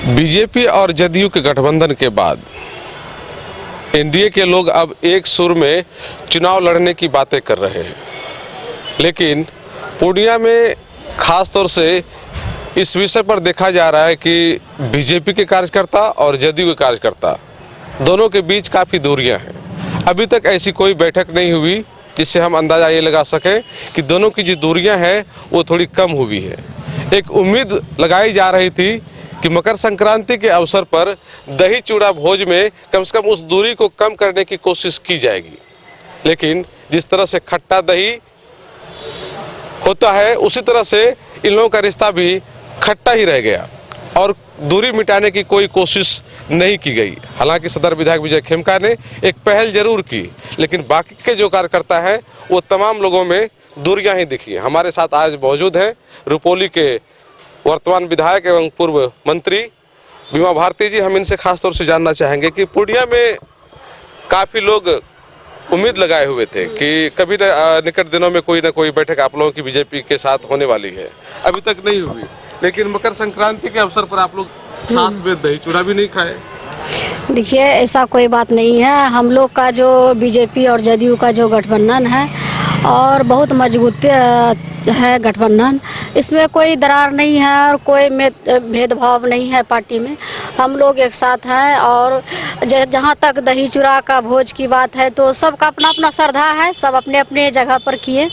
BJP और जदयू के गठबंधन के बाद एनडीए के लोग अब एक सुर में चुनाव लड़ने की बातें कर रहे हैं, लेकिन पूर्णिया में खास तौर से इस विषय पर देखा जा रहा है कि बीजेपी के कार्यकर्ता और जदयू के कार्यकर्ता दोनों के बीच काफ़ी दूरियां हैं। अभी तक ऐसी कोई बैठक नहीं हुई जिससे हम अंदाज़ा ये लगा सकें कि दोनों की जो दूरियां हैं वो थोड़ी कम हुई है। एक उम्मीद लगाई जा रही थी कि मकर संक्रांति के अवसर पर दही चूड़ा भोज में कम से कम उस दूरी को कम करने की कोशिश की जाएगी, लेकिन जिस तरह से खट्टा दही होता है उसी तरह से इन लोगों का रिश्ता भी खट्टा ही रह गया और दूरी मिटाने की कोई कोशिश नहीं की गई। हालांकि सदर विधायक विजय खेमका ने एक पहल जरूर की, लेकिन बाकी के जो कार्यकर्ता हैं वो तमाम लोगों में दूरियां ही दिखी। हमारे साथ आज मौजूद हैं रुपौली के वर्तमान विधायक एवं पूर्व मंत्री बीमा भारती जी। हम इनसे खास तौर से जानना चाहेंगे कि पूर्णिया में काफ़ी लोग उम्मीद लगाए हुए थे कि कभी निकट दिनों में कोई ना कोई बैठक आप लोगों की बीजेपी के साथ होने वाली है, अभी तक नहीं हुई, लेकिन मकर संक्रांति के अवसर पर आप लोग साथ में दही चूड़ा भी नहीं खाए। देखिए, ऐसा कोई बात नहीं है। हम लोग का जो बीजेपी और जदयू का जो गठबंधन है और बहुत मजबूत है गठबंधन, इसमें कोई दरार नहीं है और कोई भेदभाव नहीं है पार्टी में। हम लोग एक साथ हैं और जहाँ तक दही चूड़ा का भोज की बात है तो सबका अपना अपना श्रद्धा है, सब अपने अपने जगह पर किए,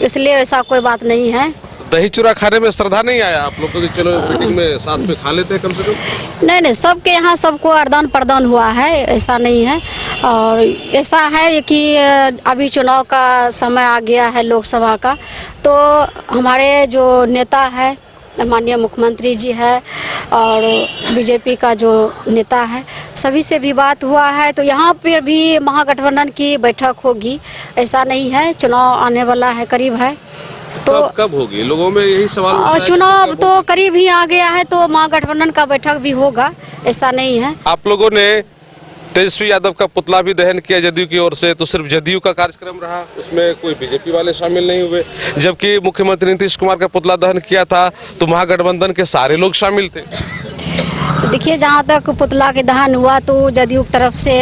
इसलिए ऐसा कोई बात नहीं है। दही चूड़ा खाने में श्रद्धा नहीं आया आप लोग को कि चलो मीटिंग में साथ में खा लेते हैं कम से कम? नहीं, सबके यहाँ सबको आदान प्रदान हुआ है, ऐसा नहीं है। और ऐसा है कि अभी चुनाव का समय आ गया है लोकसभा का, तो हमारे जो नेता है माननीय मुख्यमंत्री जी है और बीजेपी का जो नेता है सभी से भी बात हुआ है, तो यहाँ पर भी महागठबंधन की बैठक होगी। ऐसा नहीं है, चुनाव आने वाला है, करीब है, तो कब होगी? लोगों में यही सवाल चुनाव तो करीब ही आ गया है, तो महागठबंधन का बैठक भी होगा, ऐसा नहीं है। आप लोगों ने तेजस्वी यादव का पुतला भी दहन किया जदयू की ओर से, तो सिर्फ जदयू का कार्यक्रम रहा, उसमें कोई बीजेपी वाले शामिल नहीं हुए। जबकि मुख्यमंत्री नीतीश कुमार का पुतला दहन किया था तो महागठबंधन के सारे लोग शामिल थे। देखिए, जहाँ तक पुतला के दहन हुआ तो जदयू की तरफ से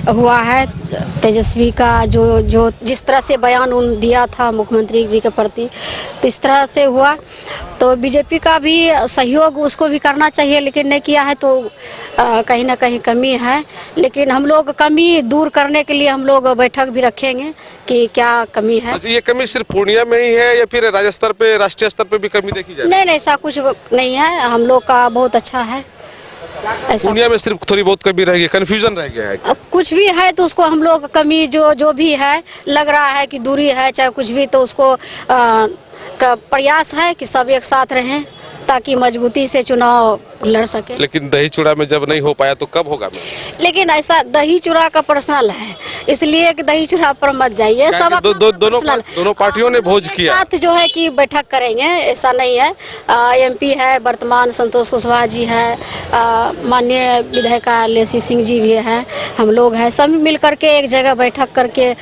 हुआ है। तेजस्वी का जो जिस तरह से बयान उन दिया था मुख्यमंत्री जी के प्रति, तो इस तरह से हुआ, तो बीजेपी का भी सहयोग उसको भी करना चाहिए, लेकिन नहीं किया है, तो कहीं ना कहीं कमी है। लेकिन हम लोग कमी दूर करने के लिए हम लोग बैठक भी रखेंगे कि क्या कमी है। अच्छा, ये कमी सिर्फ पूर्णिया में ही है या फिर राज्य स्तर पे, राष्ट्रीय स्तर पे भी कमी देखी जाए? नहीं, ऐसा कुछ नहीं है, हम लोग का बहुत अच्छा है। पूर्णिया में सिर्फ थोड़ी बहुत कमी रह गई, कंफ्यूजन रह गया है। कुछ भी है तो उसको हम लोग कमी जो भी है लग रहा है कि दूरी है चाहे कुछ भी, तो उसको का प्रयास है कि सब एक साथ रहें ताकि मजबूती से चुनाव लड़ सके। लेकिन दही चूड़ा में जब नहीं हो पाया तो कब होगा? लेकिन ऐसा दही चूड़ा का पर्सनल है, इसलिए कि दही चूड़ा पर मत जाइए। सब दोनों पार्टियों ने भोज किया, साथ जो है कि बैठक करेंगे, ऐसा नहीं है। एमपी है वर्तमान संतोष कुशवाहा जी है, माननीय विधायक लेसी सिंह जी भी है, हम लोग हैं, सब मिल करके एक जगह बैठक करके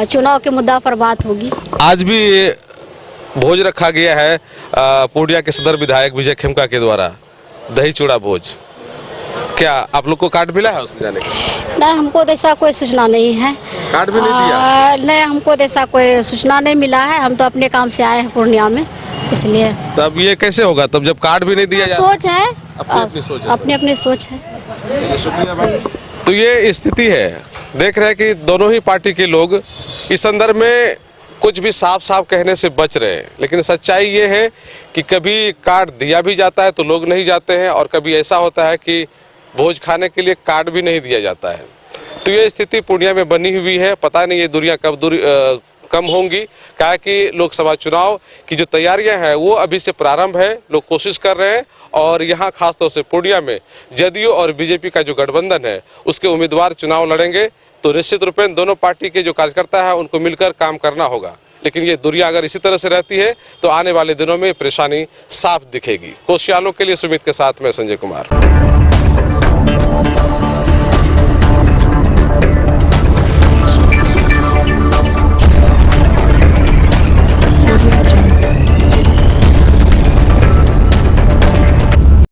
चुनाव के मुद्दा पर बात होगी। आज भी भोज रखा गया है पूर्णिया के सदर विधायक विजय खेमका के द्वारा, दही चूड़ा भोज। क्या आप लोग को कार्ड मिला है उसमें जाने का? नहीं, हमको ऐसा कोई सूचना नहीं है। कार्ड भी नहीं दिया? नहीं, हमको ऐसा कोई सूचना नहीं मिला है, हम तो अपने काम से आए हैं पूर्णिया में, इसलिए। तब ये कैसे होगा तब जब कार्ड भी नहीं दिया? सोच है, अपनी सोच है। शुक्रिया। तो ये स्थिति है, देख रहे हैं कि दोनों ही पार्टी के लोग इस संदर्भ में कुछ भी साफ साफ कहने से बच रहे हैं, लेकिन सच्चाई ये है कि कभी कार्ड दिया भी जाता है तो लोग नहीं जाते हैं और कभी ऐसा होता है कि भोज खाने के लिए कार्ड भी नहीं दिया जाता है। तो ये स्थिति पूर्णिया में बनी हुई है। पता नहीं ये दूरियां कब कम होंगी, क्या कि लोकसभा चुनाव की जो तैयारियां हैं वो अभी से प्रारंभ है, लोग कोशिश कर रहे हैं और यहाँ खासतौर से पूर्णिया में जदयू और बीजेपी का जो गठबंधन है उसके उम्मीदवार चुनाव लड़ेंगे, तो निश्चित रूप में दोनों पार्टी के जो कार्यकर्ता है उनको मिलकर काम करना होगा। लेकिन ये दूरियां अगर इसी तरह से रहती है तो आने वाले दिनों में परेशानी साफ दिखेगी। कोशियालों के लिए सुमित के साथ मैं संजय कुमार।